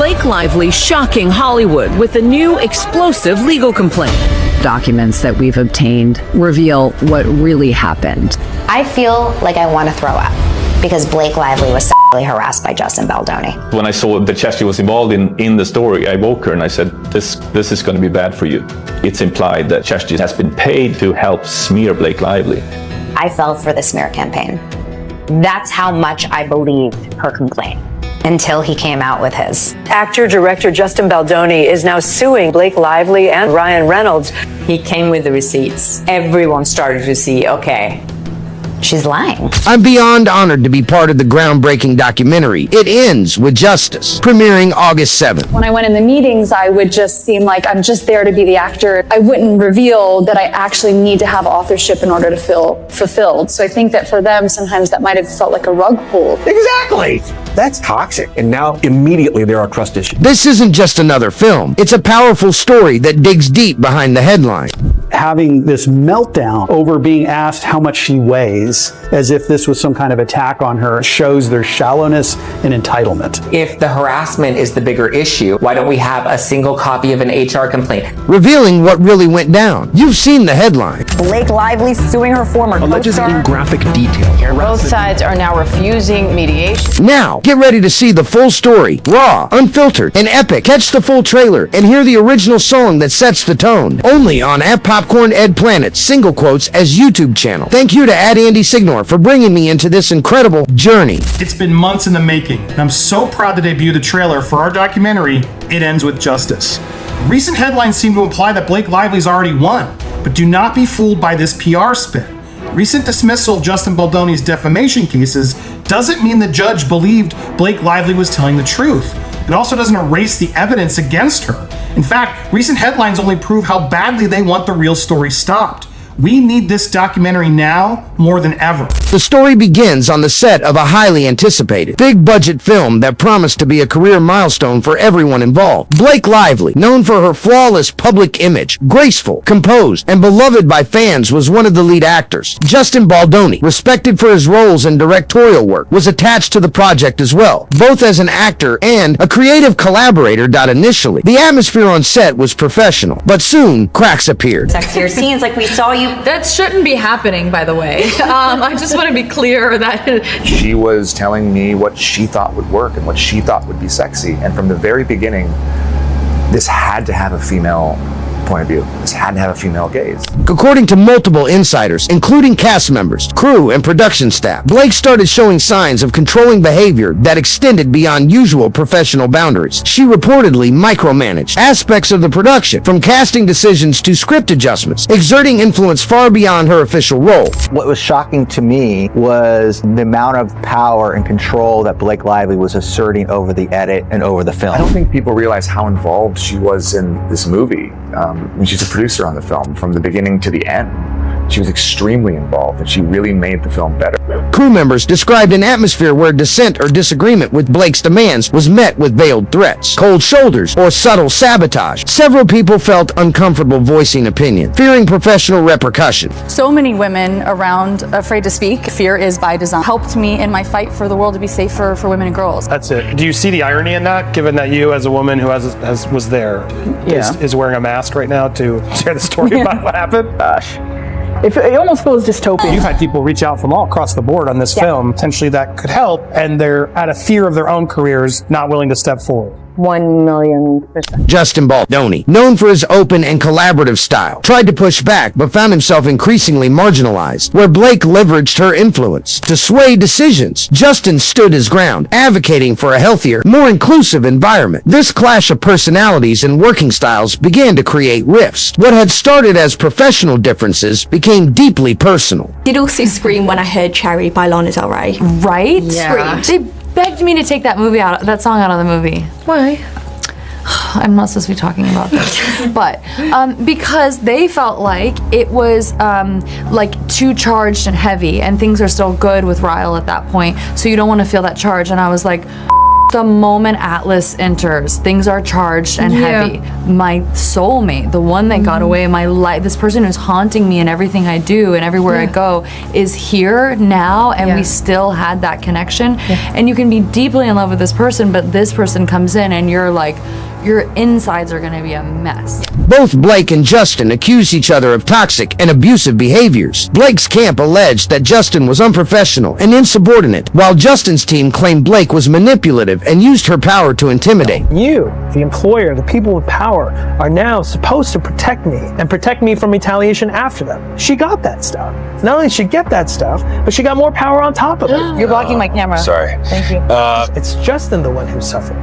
Blake Lively shocking Hollywood with a new explosive legal complaint. Documents that we've obtained reveal what really happened. I feel like I want to throw up because Blake Lively was sexually harassed by Justin Baldoni. When I saw that Chesty was involved in the story, I woke her and I said, this is going to be bad for you. It's implied that Chesty has been paid to help smear Blake Lively. I fell for the smear campaign. That's how much I believed her complaint until he came out with his. Actor-director Justin Baldoni is now suing Blake Lively and Ryan Reynolds. He came with the receipts. Everyone started to see, okay, she's lying. I'm beyond honored to be part of the groundbreaking documentary, It Ends with Justice, premiering August 7th. When I went in the meetings, I would just seem like I'm just there to be the actor. I wouldn't reveal that I actually need to have authorship in order to feel fulfilled. So I think that for them, sometimes that might have felt like a rug pull. Exactly. That's toxic. And now immediately there are trust issues. This isn't just another film. It's a powerful story that digs deep behind the headline. Having this meltdown over being asked how much she weighs, as if this was some kind of attack on her, shows their shallowness and entitlement. if the harassment is the bigger issue, why don't we have a single copy of an HR complaint? Revealing what really went down. You've seen the headline. Blake Lively suing her former Alleges in graphic detail. Both sides are now refusing mediation. Now, get ready to see the full story, raw, unfiltered, and epic. Catch the full trailer and hear the original song that sets the tone. Only on Popcorn Ed Planet's Single Quotes as YouTube channel. Thank you to Andy Signor for bringing me into this incredible journey. It's been months in the making, and I'm so proud to debut the trailer for our documentary, It Ends with Justice. Recent headlines seem to imply that Blake Lively's already won, but do not be fooled by this PR spin. Recent dismissal of Justin Baldoni's defamation cases doesn't mean the judge believed Blake Lively was telling the truth. It also doesn't erase the evidence against her. In fact, recent headlines only prove how badly they want the real story stopped. We need this documentary now more than ever. The story begins on the set of a highly anticipated, big-budget film that promised to be a career milestone for everyone involved. Blake Lively, known for her flawless public image, graceful, composed, and beloved by fans, was one of the lead actors. Justin Baldoni, respected for his roles in directorial work, was attached to the project as well, both as an actor and a creative collaborator. Initially, the atmosphere on set was professional, but soon cracks appeared. Sexier scenes like we saw you. That shouldn't be happening, by the way. I just want to be clear that she was telling me what she thought would work and what she thought would be sexy. And from the very beginning, this had to have a female point of view. This had to have a female gaze. According to multiple insiders, including cast members, crew, and production staff, Blake started showing signs of controlling behavior that extended beyond usual professional boundaries. She reportedly micromanaged aspects of the production, from casting decisions to script adjustments, exerting influence far beyond her official role. What was shocking to me was the amount of power and control that Blake Lively was asserting over the edit and over the film. I don't think people realize how involved she was in this movie. She's a producer on the film from the beginning to the end. She was extremely involved, and she really made the film better. Crew members described an atmosphere where dissent or disagreement with Blake's demands was met with veiled threats, cold shoulders, or subtle sabotage. Several people felt uncomfortable voicing opinion, fearing professional repercussion. So many women around afraid to speak. Fear is by design. Helped me in my fight for the world to be safer for women and girls. That's it. Do you see the irony in that, given that you, as a woman who was there, is wearing a mask right now to share the story about what happened? Gosh. It almost feels dystopian. You've had people reach out from all across the board on this film, potentially that could help, and they're out of fear of their own careers, not willing to step forward. 1,000,000%. Justin Baldoni, known for his open and collaborative style, tried to push back but found himself increasingly marginalized. Where Blake leveraged her influence to sway decisions, Justin stood his ground, advocating for a healthier, more inclusive environment. This clash of personalities and working styles began to create rifts. What had started as professional differences became deeply personal. did also scream when I heard Cherry by Lana Del Rey. Right? Yeah. They begged me to take that song out of the movie. Why? I'm not supposed to be talking about this, but because they felt like it was like too charged and heavy, and things are still good with Ryle at that point, so you don't want to feel that charge. And I was like, The moment Atlas enters, things are charged and heavy. My soulmate, the one that got away in my life, this person who's haunting me in everything I do and everywhere I go, is here now, and we still had that connection. And you can be deeply in love with this person, but this person comes in and you're like, your insides are gonna be a mess. Both Blake and Justin accused each other of toxic and abusive behaviors. Blake's camp alleged that Justin was unprofessional and insubordinate, while Justin's team claimed Blake was manipulative and used her power to intimidate. You, the employer, the people with power, are now supposed to protect me and protect me from retaliation after them. She got that stuff. Not only did she get that stuff, but she got more power on top of it. You're blocking my camera. Sorry. Thank you. It's Justin the one who's suffering.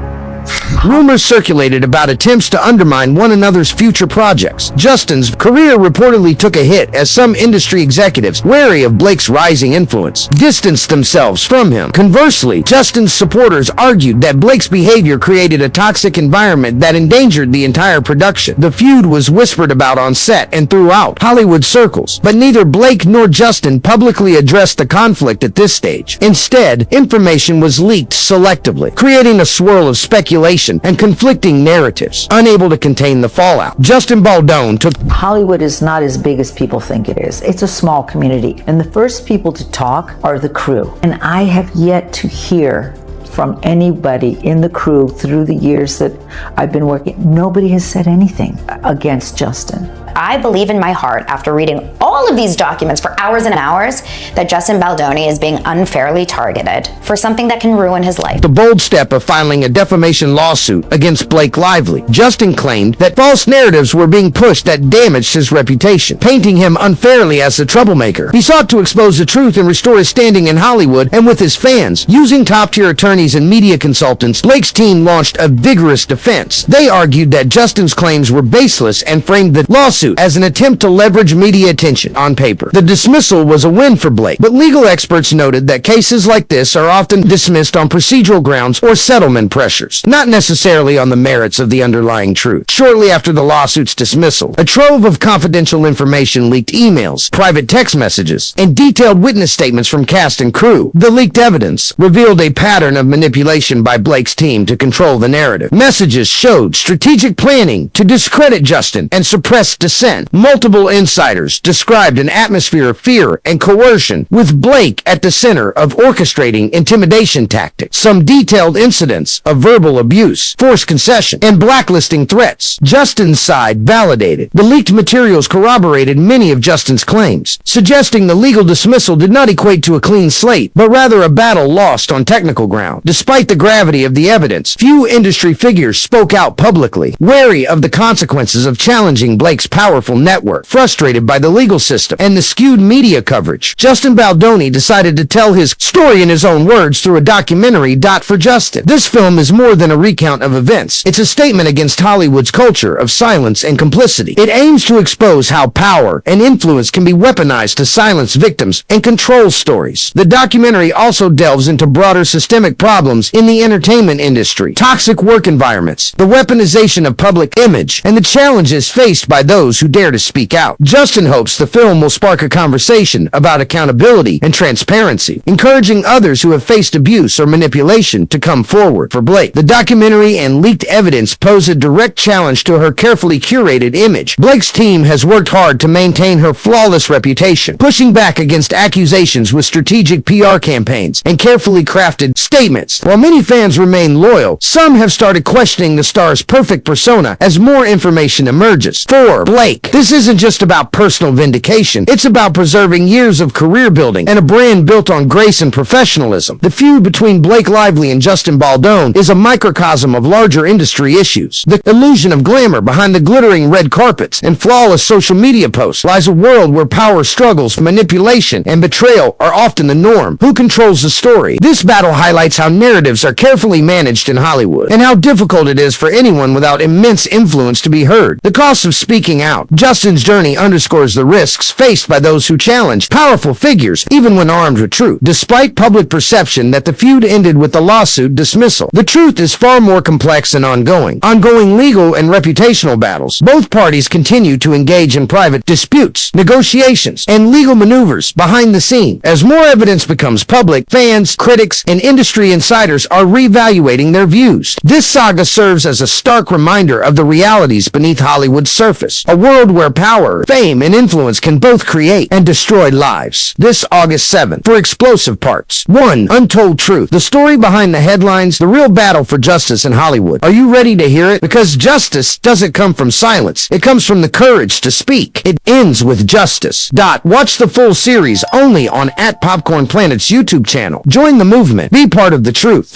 Rumors circulated about attempts to undermine one another's future projects. Justin's career reportedly took a hit as some industry executives, wary of Blake's rising influence, distanced themselves from him. Conversely, Justin's supporters argued that Blake's behavior created a toxic environment that endangered the entire production. The feud was whispered about on set and throughout Hollywood circles, but neither Blake nor Justin publicly addressed the conflict at this stage. Instead, information was leaked selectively, creating a swirl of speculation and conflicting narratives, unable to contain the fallout. Justin Baldoni took... Hollywood is not as big as people think it is. It's a small community, and the first people to talk are the crew. And I have yet to hear from anybody in the crew through the years that I've been working. Nobody has said anything against Justin. I believe in my heart, after reading all of these documents for hours and hours, that Justin Baldoni is being unfairly targeted for something that can ruin his life. The bold step of filing a defamation lawsuit against Blake Lively. Justin claimed that false narratives were being pushed that damaged his reputation, painting him unfairly as the troublemaker. He sought to expose the truth and restore his standing in Hollywood and with his fans. Using top-tier attorneys and media consultants, Blake's team launched a vigorous defense. They argued that Justin's claims were baseless and framed the lawsuit as an attempt to leverage media attention. On paper, the dismissal was a win for Blake, but legal experts noted that cases like this are often dismissed on procedural grounds or settlement pressures, not necessarily on the merits of the underlying truth. Shortly after the lawsuit's dismissal, a trove of confidential information leaked: emails, private text messages, and detailed witness statements from cast and crew. The leaked evidence revealed a pattern of manipulation by Blake's team to control the narrative. Messages showed strategic planning to discredit Justin and suppress dissent. Multiple insiders described an atmosphere of fear and coercion, with Blake at the center of orchestrating intimidation tactics. Some detailed incidents of verbal abuse, forced concession, and blacklisting threats. Justin's side validated. The leaked materials corroborated many of Justin's claims, suggesting the legal dismissal did not equate to a clean slate, but rather a battle lost on technical ground. Despite the gravity of the evidence, few industry figures spoke out publicly, wary of the consequences of challenging Blake's powerful network. Frustrated by the legal system and the skewed media coverage, Justin Baldoni decided to tell his story in his own words through a documentary, Dot for Justin. This film is more than a recount of events. It's a statement against Hollywood's culture of silence and complicity. It aims to expose how power and influence can be weaponized to silence victims and control stories. The documentary also delves into broader systemic problems in the entertainment industry, toxic work environments, the weaponization of public image, and the challenges faced by those who dare to speak out. Justin hopes the film will spark a conversation about accountability and transparency, encouraging others who have faced abuse or manipulation to come forward. For Blake, the documentary and leaked evidence pose a direct challenge to her carefully curated image. Blake's team has worked hard to maintain her flawless reputation, pushing back against accusations with strategic PR campaigns and carefully crafted statements. While many fans remain loyal, some have started questioning the star's perfect persona as more information emerges. For Blake, this isn't just about personal vindication. It's about preserving years of career building and a brand built on grace and professionalism. The feud between Blake Lively and Justin Baldoni is a microcosm of larger industry issues. The illusion of glamour behind the glittering red carpets and flawless social media posts lies a world where power struggles, manipulation, and betrayal are often the norm. Who controls the story? This battle highlights how narratives are carefully managed in Hollywood and how difficult it is for anyone without immense influence to be heard. The cost of speaking out. Justin's journey underscores the risks faced by those who challenge powerful figures, even when armed with truth. Despite public perception that the feud ended with the lawsuit dismissal, the truth is far more complex and ongoing. Ongoing legal and reputational battles. Both parties continue to engage in private disputes, negotiations, and legal maneuvers behind the scene. As more evidence becomes public, fans, critics, and industry insiders are reevaluating their views. This saga serves as a stark reminder of the realities beneath Hollywood's surface. A world where power, fame, and influence can both create and destroy lives. This August 7th for Explosive Parts. 1. Untold Truth. The story behind the headlines, the real battle for justice in Hollywood. Are you ready to hear it? Because justice doesn't come from silence. It comes from the courage to speak. It ends with justice. Watch the full series only on @PopcornPlanet's YouTube channel. Join the movement. Be part of the truth.